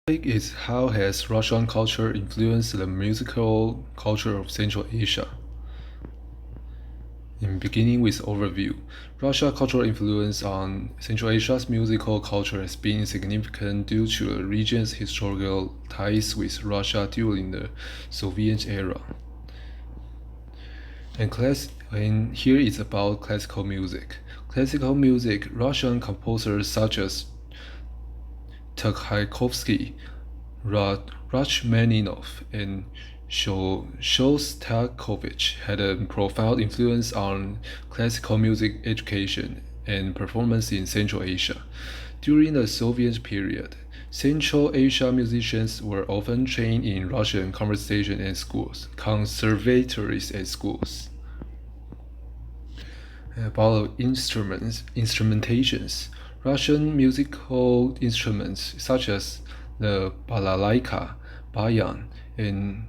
Topic is how has Russian culture influenced the musical culture of Central Asia? In beginning with overview, Russia's cultural influence on Central Asia's musical culture has been significant due to the region's historical ties with Russia during the Soviet era. And here is about classical music. Classical music, Russian composers such as Tchaikovsky, Rachmaninoff, and Shostakovich had a profound influence on classical music education and performance in Central Asia. During the Soviet period, Central Asia musicians were often trained in Russian conservatories and schools. About instrumentations. Russian musical instruments such as the balalaika, bayan, and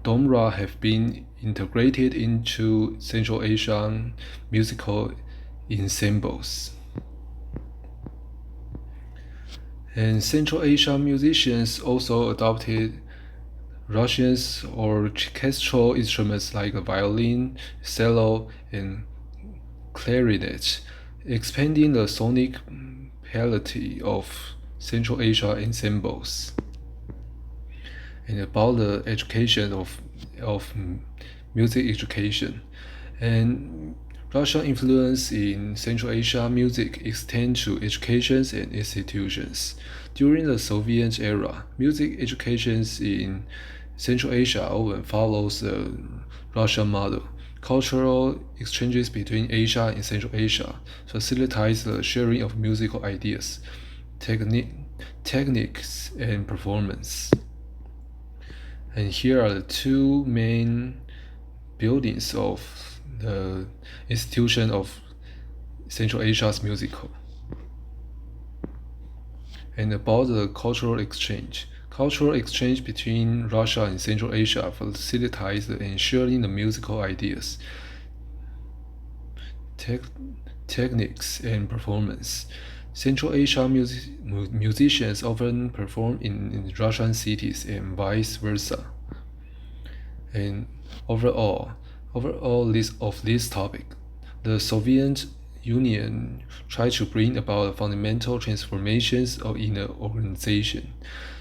domra have been integrated into Central Asian musical ensembles. And Central Asian musicians also adopted Russian orchestral instruments like the violin, cello, and clarinet, expanding the sonic palette of Central Asia ensembles. And about the education of music education. And Russian influence in Central Asia music extends to educations and institutions. During the Soviet era, music educations in Central Asia often follows the Russian model. Cultural exchanges between Asia and Central Asia facilitates the sharing of musical ideas, techniques, and performance. And here are the two main buildings of the institution of Central Asia's musical. And about the cultural exchange. Cultural exchange between Russia and Central Asia facilitates the sharing the musical ideas, techniques, and performance. Central Asia musicians often perform in Russian cities and vice versa. And overall this topic, the Soviet Union tried to bring about fundamental transformations in the organization,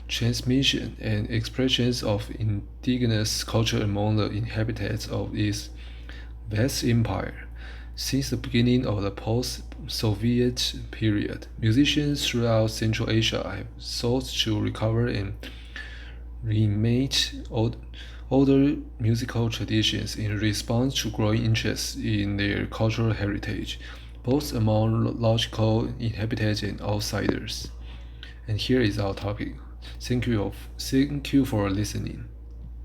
transmission, and expressions of indigenous culture among the inhabitants of its vast empire. Since the beginning of the post-Soviet period, musicians throughout Central Asia have sought to recover and remake older musical traditions in response to growing interest in their cultural heritage, both among local inhabitants and outsiders. And here is our topic. Thank you for listening.